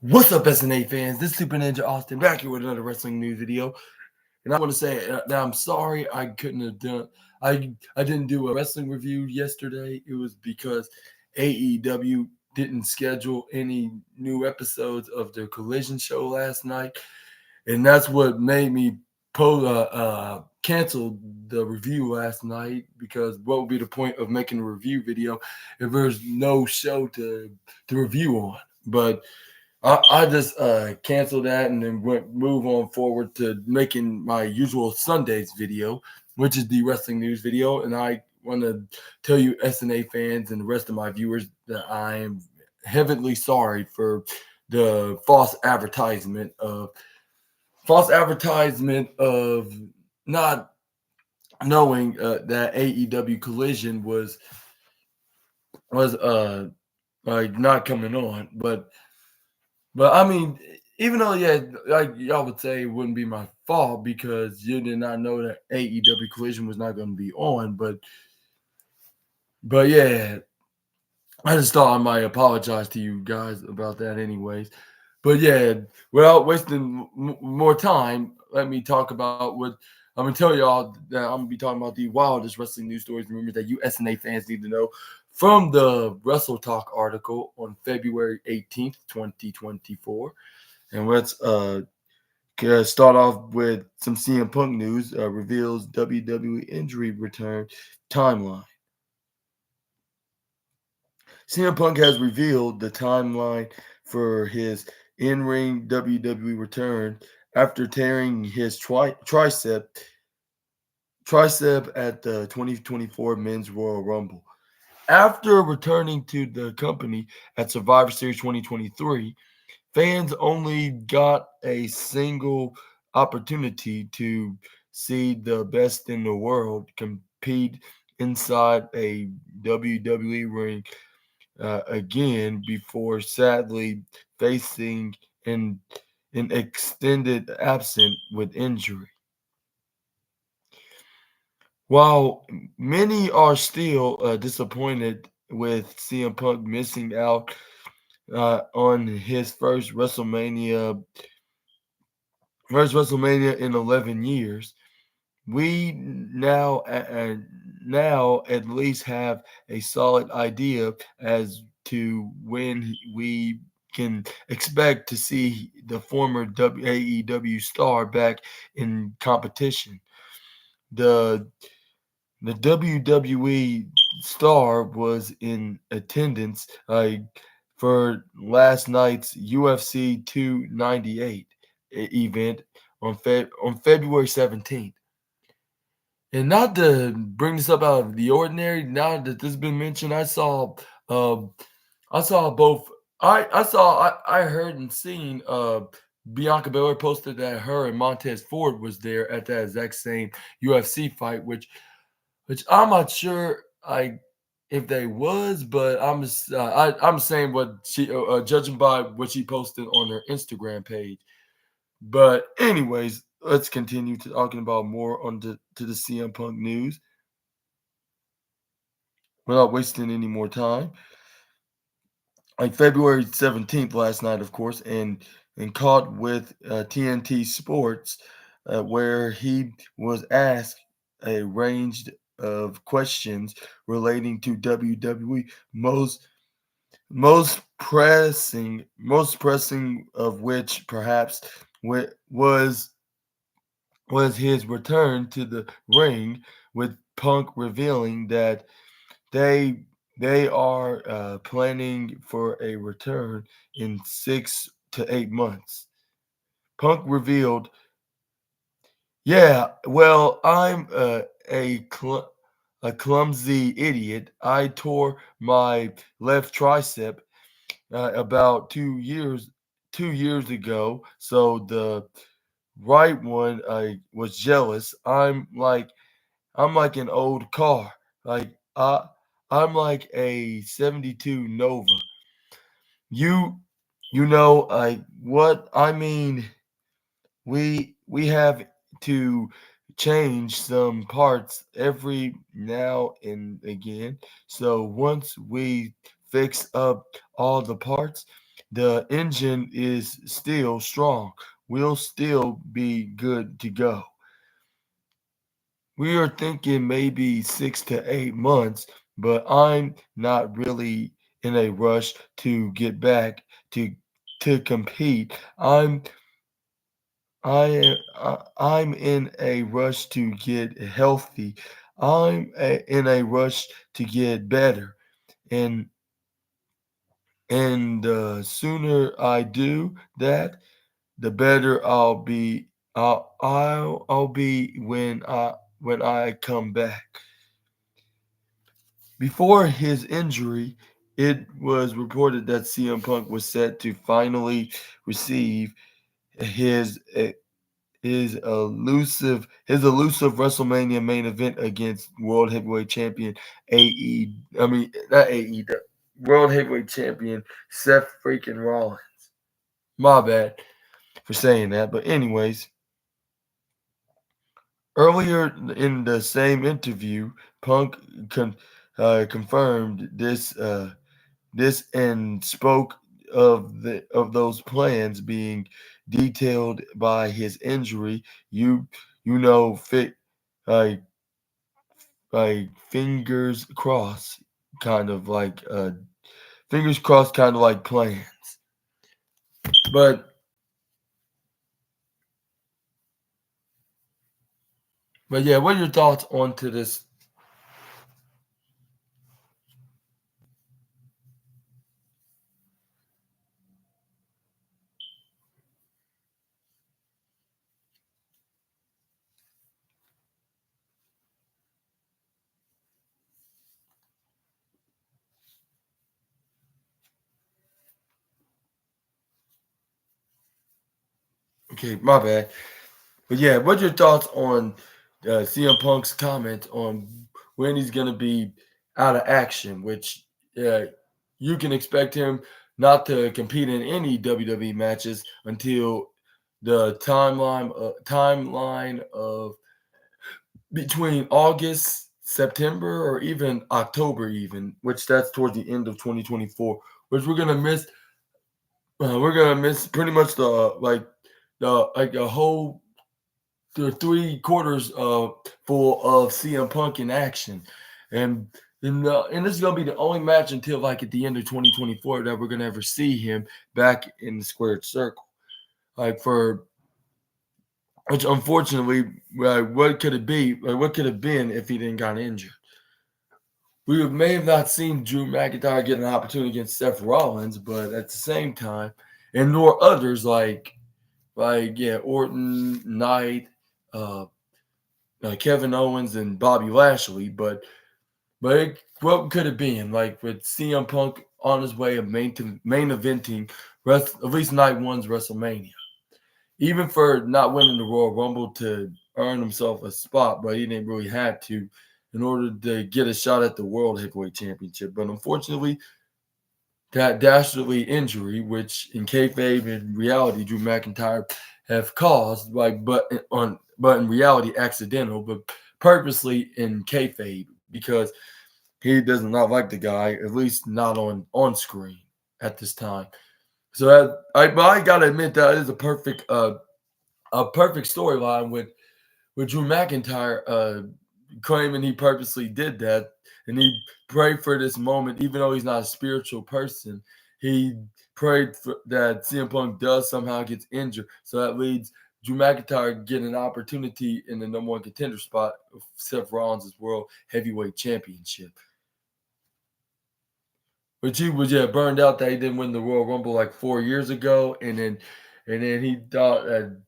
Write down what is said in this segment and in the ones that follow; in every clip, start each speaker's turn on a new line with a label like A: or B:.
A: What's up, SNA fans? This is Super Ninja Austin back here with another wrestling news video. And I want to say that I'm sorry I couldn't have done I didn't do a wrestling review yesterday. It was because AEW didn't schedule any new episodes of their Collision show last night, and that's what made me cancel the review last night. Because what would be the point of making a review video if there's no show to review on? But I just canceled that and then move on forward to making my usual Sundays video, which is the wrestling news video. And I want to tell you, SNA fans and the rest of my viewers, that I am heavily sorry for the false advertisement of not knowing that AEW Collision was like not coming on, But I mean, even though, yeah, like y'all would say, it wouldn't be my fault because you did not know that AEW Collision was not going to be on. But yeah, I just thought I might apologize to you guys about that, anyways. But yeah, without wasting more time, let me talk about what I'm gonna tell y'all that I'm gonna be talking about the wildest wrestling news stories and rumors that you SNA fans need to know from the Wrestle Talk article on February 18th, 2024. And let's start off with some CM Punk news. Reveals WWE injury return timeline. CM Punk has revealed the timeline for his in-ring WWE return after tearing his tricep at the 2024 Men's Royal Rumble. After returning to the company at Survivor Series 2023, fans only got a single opportunity to see the best in the world compete inside a WWE ring again before sadly facing an extended absence with injury. While many are still disappointed with CM Punk missing out on his first WrestleMania in 11 years, we now at least have a solid idea as to when we can expect to see the former AEW star back in competition. The the WWE star was in attendance for last night's UFC 298 event on February 17th. And not to bring this up out of the ordinary, now that this has been mentioned, um I saw both I heard and seen Bianca Belair posted that her and Montez Ford was there at that exact same UFC fight, which I'm not sure if they was, but I'm saying what she judging by what she posted on her Instagram page. But anyways, let's continue to talking about more to the CM Punk news without wasting any more time. Like February 17th last night, of course, and caught with TNT Sports, where he was asked a range of questions relating to WWE. Most pressing of which perhaps was his return to the ring, with Punk revealing that they they are planning for a return in 6 to 8 months. Punk revealed, "Yeah, well, I'm a clumsy idiot. I tore my left tricep about 2 years ago, so the right one I was jealous. I'm like an old car. I'm like a 72 Nova. You you know what I mean. We have to change some parts every now and again. So once we fix up all the parts, the engine is still strong. We'll still be good to go. We are thinking maybe 6 to 8 months, but I'm not really in a rush to get back to compete. I'm in a rush to get healthy. In a rush to get better, and the sooner I do that, the better I'll be. I'll be when I come back. Before his injury, it was reported that CM Punk was set to finally receive his elusive WrestleMania main event against World Heavyweight Champion not AE, the World Heavyweight Champion Seth freaking Rollins. My bad for saying that, but anyways, earlier in the same interview, Punk confirmed this and spoke of those plans being detailed by his injury. You know, like fingers crossed, kind of like fingers crossed, kind of like plans. But yeah, what are your thoughts on to this? Okay, my bad. But yeah, what's your thoughts on CM Punk's comment on when he's going to be out of action? Which uh, you can expect him not to compete in any WWE matches until the timeline of between August, September, or even October, even which that's towards the end of 2024. Which we're gonna miss. We're gonna miss pretty much the whole the 3 quarters full of CM Punk in action, and and this is gonna be the only match until like at the end of 2024 that we're gonna ever see him back in the squared circle. Like for which unfortunately, what could it be? Like what could have been if he didn't got injured? We may have not seen Drew McIntyre get an opportunity against Seth Rollins, but at the same time, and nor others like Orton, Knight, uh, Kevin Owens and Bobby Lashley, what could it been like with CM Punk on his way of main eventing at least night one's WrestleMania, even for not winning the Royal Rumble to earn himself a spot, but he didn't really have to in order to get a shot at the World Heavyweight Championship. But unfortunately, that dastardly injury, which in kayfabe and reality Drew McIntyre have caused, but in reality accidental, but purposely in kayfabe because he does not like the guy, at least not on screen at this time. So I gotta admit that is a perfect storyline with Drew McIntyre claiming he purposely did that and he prayed for this moment, even though he's not a spiritual person. He prayed that CM Punk does somehow gets injured, so that leads Drew McIntyre get an opportunity in the number one contender spot of Seth Rollins' World Heavyweight Championship. Which he was burned out that he didn't win the Royal Rumble like 4 years ago, and then he thought that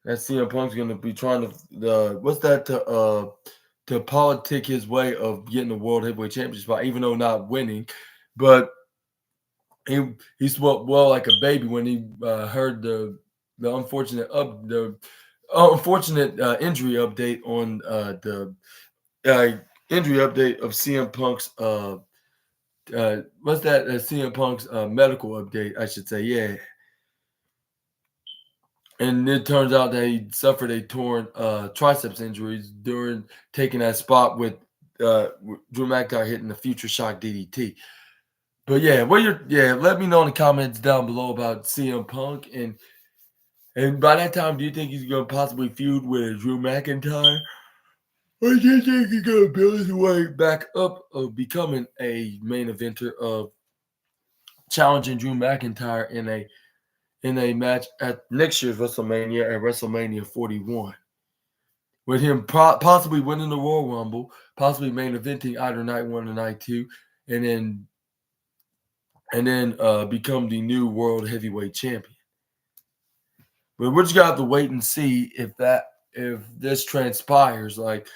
A: CM Punk's gonna be trying to what's that to politic his way of getting the World Heavyweight Championship spot, even though not winning, but he spoke well like a baby when he heard the unfortunate injury update on the injury update of CM Punk's what's that CM Punk's medical update, I should say, yeah. And it turns out that he suffered a torn triceps injuries during taking that spot with Drew McIntyre hitting the Future Shock DDT. But yeah, let me know in the comments down below about CM Punk and by that time, do you think he's gonna possibly feud with Drew McIntyre? Or do you think he's gonna build his way back up of becoming a main eventer of challenging Drew McIntyre in a match at next year's WrestleMania at WrestleMania 41? With him possibly winning the Royal Rumble, possibly main eventing either night one or night two, and then become the new world heavyweight champion. But we're just gonna have to wait and see if this transpires, like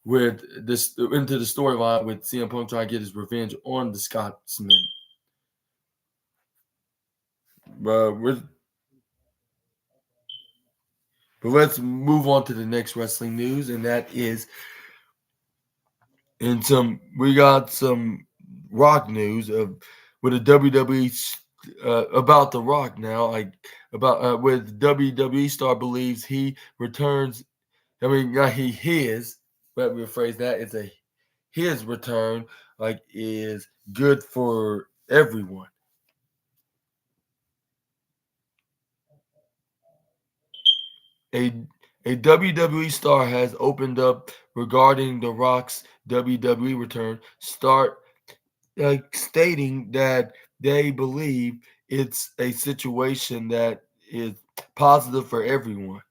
A: with this into the storyline with CM Punk trying to get his revenge on the Scotsman. But let's move on to the next wrestling news, and that is we got some Rock news of with the WWE about the Rock now, like about with WWE star believes he returns. I mean, not he his. Let me rephrase that. It's a his return like is good for everyone. A a WWE star has opened up regarding The Rock's WWE return, stating that they believe it's a situation that is positive for everyone.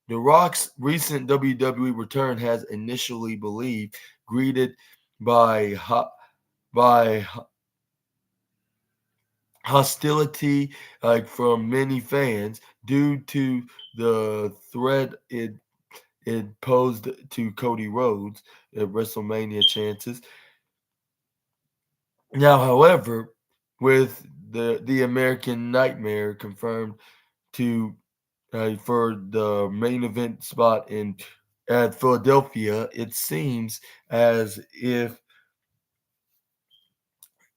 A: The Rock's recent WWE return has initially believed greeted by by hostility from many fans due to the threat it posed to Cody Rhodes at WrestleMania chances. Now, however, with the American Nightmare confirmed to for the main event spot in at Philadelphia, it seems as if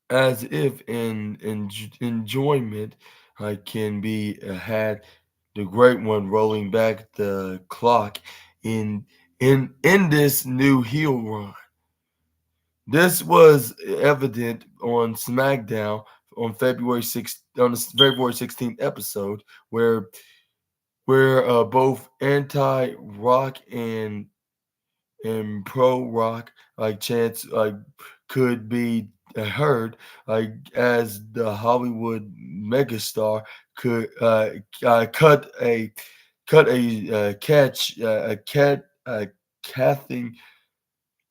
A: in enjoyment can be had the great one rolling back the clock in in this new heel run. This was evident on SmackDown on the February 16th episode where both anti Rock and pro rock chants could be heard as the Hollywood megastar could cut a catch a cathing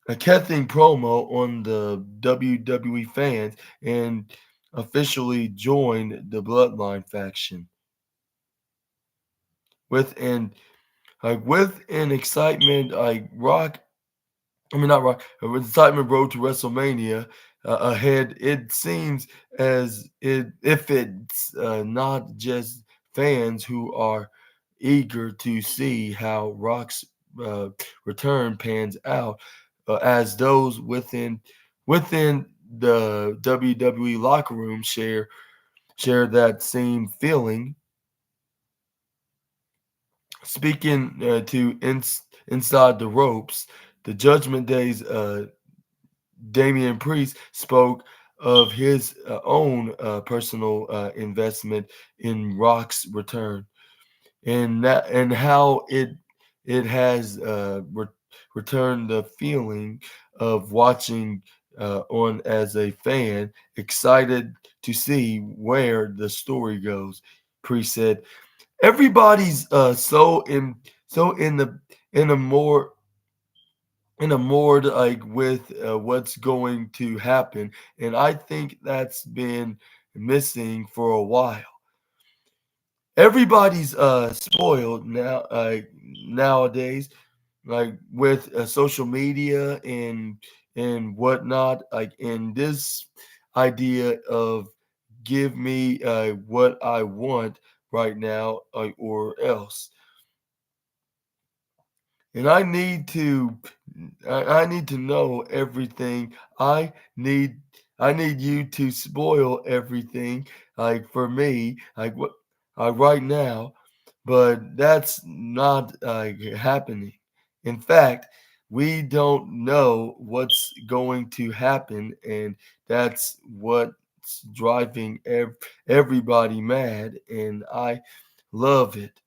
A: a cathing promo on the WWE fans and officially joined the Bloodline faction with an excitement Rock I mean, not right. With the excitement road to WrestleMania ahead, it seems if it's not just fans who are eager to see how Rock's uh, return pans out, as those within the WWE locker room share that same feeling. Speaking inside the ropes, the Judgment Day's Damian Priest spoke of his own personal investment in Rock's return, and how it has returned the feeling of watching on as a fan, excited to see where the story goes. Priest said, "Everybody's so in a more." In a more with what's going to happen, and I think that's been missing for a while. Everybody's spoiled now nowadays, with social media and whatnot. In this idea of give me what I want right now, or else. And I need to know everything. I need you to spoil everything for me what right now, but that's not happening. In fact, we don't know what's going to happen, and that's what's it's driving everybody mad, and I love it.